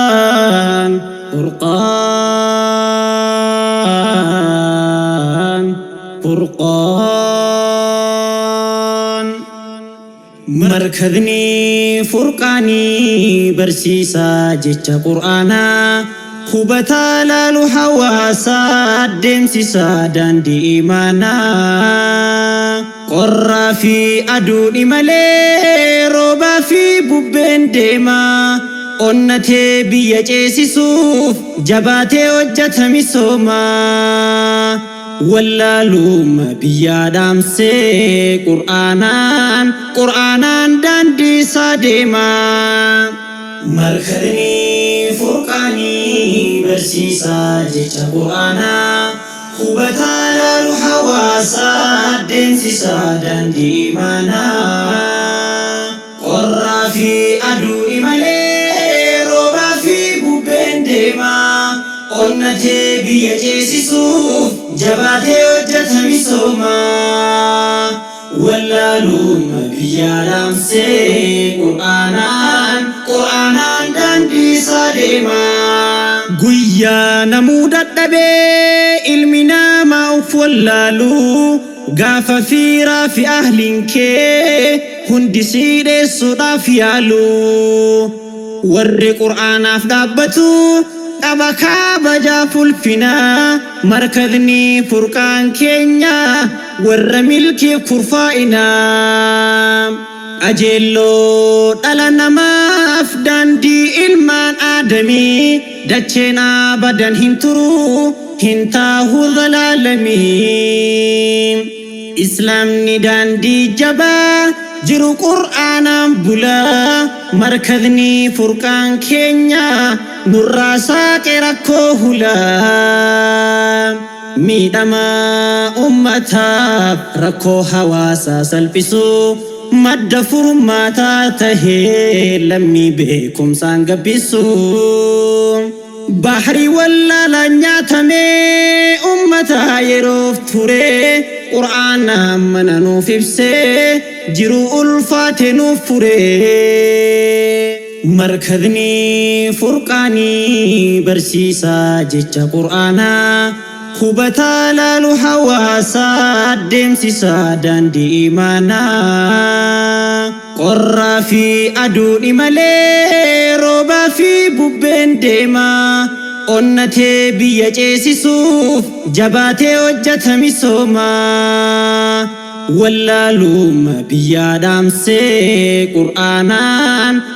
فرقان فرقان فرقان مركزني فرقاني برسيسا جيتش قرآنا خبتا لالو حواسا دمسيسا داندي إيمانا قرى في أدوني ملي روبا في بوبين ديما أنتي بيجيسي سوف جباتي وجة مسوما واللالوم بيادام سي قرآنان داندي ساديما مركزني فرقاني برسيسا جيتش قرآنا خبتا لالو حواسا دمسيسا داندي إيمانا قرى في أدوني ملي روبا في بوبين ديما أنتي بيجيسي سوف جباتي وجة مسوما واللالوم بيادام سي قرآنان داندي ساديما قويا نمودت دبي المنا ما أفولالو غافا فيرا في أهلك هندي سيدي صدا فيالو ور قرآن أفدابتو أبكا بجا فلفنا مركزني فرقان كينيا ور ملكي كرفائنا أجلو دلنا ما أفدان دي إلمان آدمي دچنا بدن هنترو هنتاهو ظلالمي إسلام ندان دي جبا جرو قرآن بلا مركزني فرقان كينيا نراساك ركوهلا ميدما أمتا ركو حواسا سلبسو مد فرماتا تهي لمي بكم سانقبسو بحري ولا لنياتمي أمتا يروف توري قرآن من نوفبسي جرو ألفات نوفوري مركزني فرقاني برسيسا جيتش قرآنا خبتا لالو حواسا دمسيسا داندي إيمانا قرى في أدوني ملي روبا في بوبين ديما أنتي بيجيسي سوف جباتي وجة مسوما واللالوم بيادام سي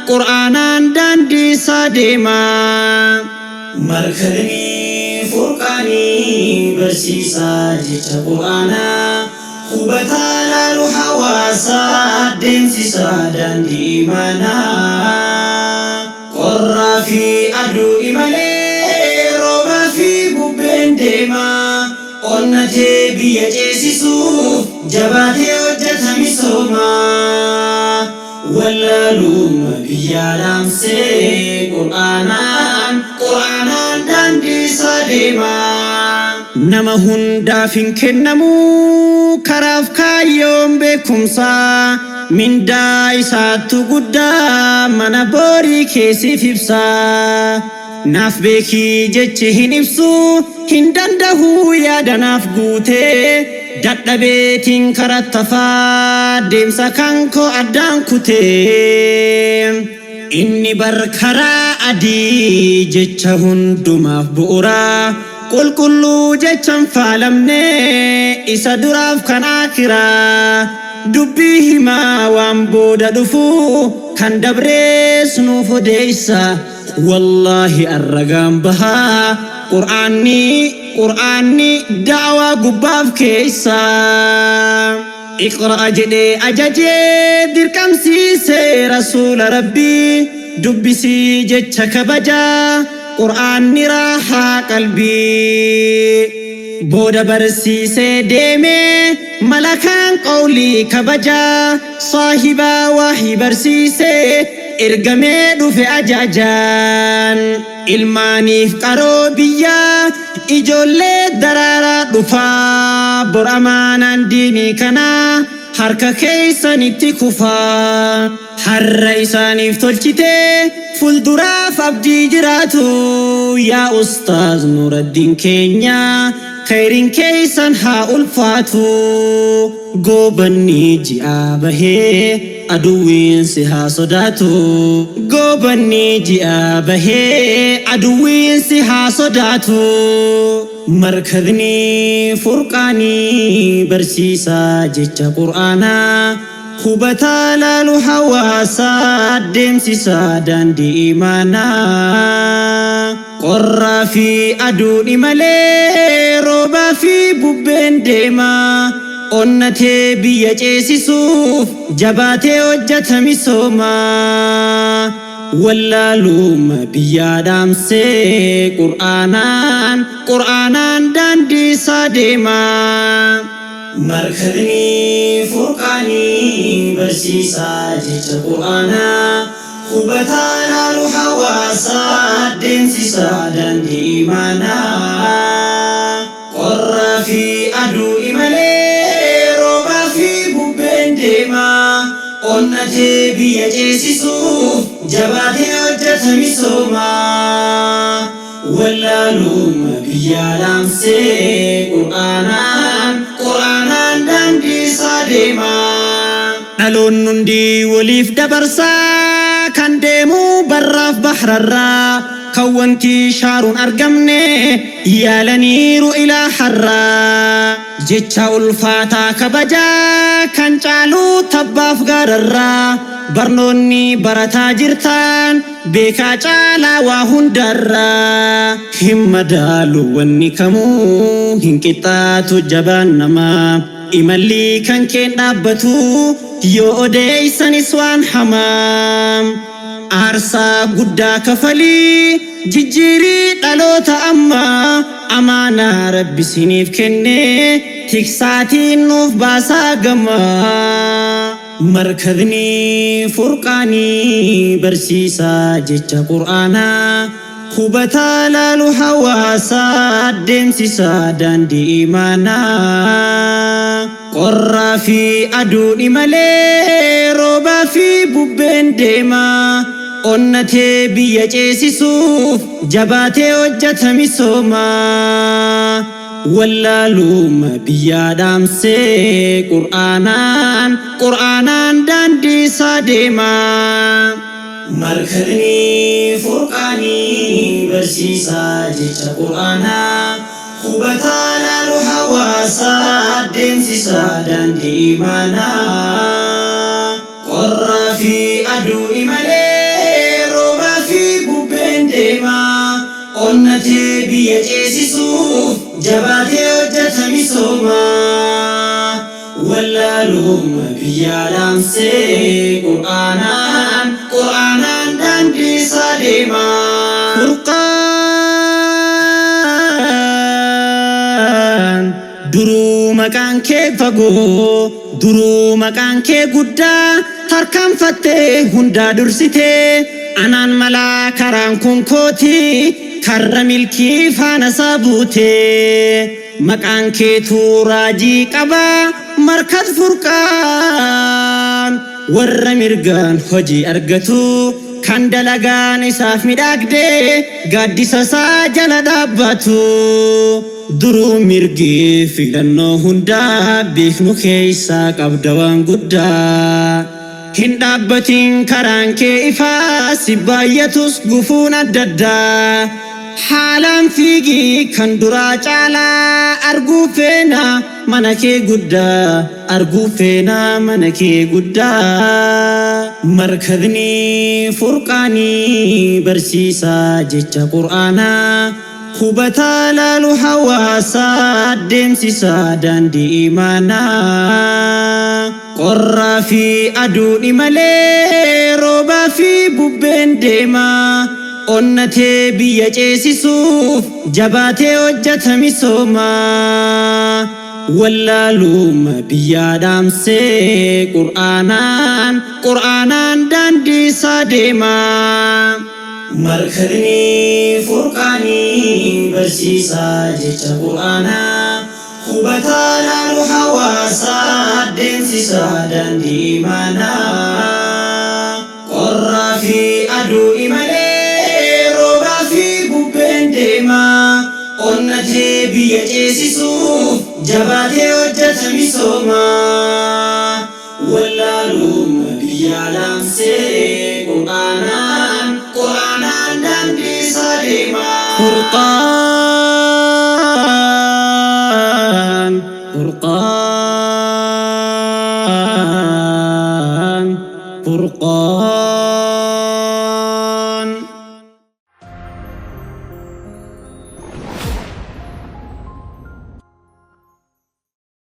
قرآنان داندي ساديما مركزني فرقاني برسيسا جيتش قرآنا خبتا لالو حواسا دمسيسا داندي إيمانا قرى في أدوني ملي روبا في بوبين ديما أنتي بيجيسي سوف جباتي وجة مسوما واللالوم بيادام سي قرآنان داندي ساديما نما هندا فين كنمو كراف كايوم بكمسا من دايساتو قدا منابوري كيسي فيبسا ناف بيكي جتشي هنفسو هندنده يادا ناف قوتي دادا بيتين كراتفا ديمسا كانكو أدان كوتي إني بركرا أدي جتشا هندوماف بؤرا قل كلو جتشا فالمني إسا دراف كان آكرا دبيه ما وامبودا دفو كان دبريس نوفو ديسا والله الرقام بها قرآني دعوة قباف كيسا اقرأ جدي أجاجي دير كم سيسي رسول ربي دبي سي جتشك بجا قرآني راحة قلبي بودا برسيسي ديمي ملكان قولي كبجا صاحبا وحي برسيسي إرقمي دفع أجاجان ilmaaniif qaroo biyyaa ijoollee daraaraa dhufaa bor amaanaan diinii kanaa harka keessanitti kufaa harra isaaniif tolchite fuulduraaf abdii jiraatu yaa ustaaz Nuuraddiin keenya khayriin keessan haa ulfaatu goobanni ji'a bahee aduwwiin si haa sodaatu goobanni ji'a bahee aduwwiin si haa sodaatu markadni furqaanii barsiisaa jecha qur'aanaa hubataa laalu hawaasaa deemsisaa daandii imaanaa qorraa fi aduuni malee roobaa fi bubbeen deemaa onnatee biyya ceesisuuf jabaatee hojjeta misoomaa wallaaluma biyyaa dhaamsee qur'aanaan daandii isaa deemaa markadni furqaanii barsiisaa jecha qur'aanaa hubataa laalu hawaasaa deemsisaa daandii imaanaa qorraa fi aduuni malee roobaa fi bubbeen deemaa onnatee biyya ceesisuuf jabaatee hojjeta misoomaa wallaaluma biyyaa dhaamsee qur'aanaan daandii isaa deemaa dhaloonni hundi waliif dabarsaa kan deemu barraaf bahrarraa kan wanti shaaruun argamne yaalaniiru ilaa harraa jecha ulfaataa kabajaa kan caaluu tabbaaf gaararraa barnoonni barataa jirtaan beekaa caalaa waa hundarraa hin madaalu wanni kamuu hin qixxaatu jabaan namaa imalli kan keen dhaabbatu yoo odeeysanis waan hamaa aarsaa guddaa kafalii jijjiirii dhaloota ammaa amaanaa rabbi siniif kenne tiksaatiin nuuf baasaa gamaa markadni furqaanii barsiisaa jecha qur'aanaa hubataa laalu hawaasaa deemsisaa daandii imaanaa qorraa fi aduuni malee roobaa fi bubbeen deemaa onnatee biyya ceesisuuf jabaatee hojjeta misoomaa wallaaluma biyyaa dhaamsee qur'aanaan daandii isaa deemaa markadni furqaanii barsiisaa jecha qur'aanaa hubataa laalu hawaasaa deemsisaa daandii imaanaa qorraa fi aduuni malee roobaa fi bubbeen deemaa onnatee biyya ceesisuuf jabaatee hojjeta misoomaa wallaaluma biyyaa dhaamsee qur'aanaan daandii isaa deemaa furqaan duruu maqaan kee fagoo duruu maqaan kee guddaa tarkaanfattee hundaa dursitee anaan malaa karaan kun kooti karra milkii faana isaa buutee maqaan keetu raajii qabaa markad furqaan warra mirgaan hojii argatu kan dalagaan isaaf midhaagdee gaaddisa isaa jala dhaabbatu duruu mirgii filannoo hundaa beeknu keessaa qabda waan guddaa hin dhaabbatin karaan kee ifaa si baay'atus gufuun adda addaa haalaan fiigii kan duraa caalaa arguu feena mana kee guddaa arguu feena mana kee guddaa markadni furqaanii barsiisaa jecha qur'aanaa hubataa laalu hawaasaa deemsisaa daandii imaanaa qorraa fi aduuni malee roobaa fi bubbeen deemaa onnatee biyya ceesisuuf jabaatee hojjeta misoomaa wallaaluma biyyaa dhaamsee qur'aanaan daandii isaa deemaa markadni furqaanii barsiisaa jecha qur'aanaa hubataa laalu hawaasaa deemsisaa daandii imaanaa aduu imalee roobaa fi bubbeen deema onnatee biyya ceesisuuf jabaatee hojjeta misooma wallaaluma biyya laamsee quraanaan daandii isaa deema Furqaan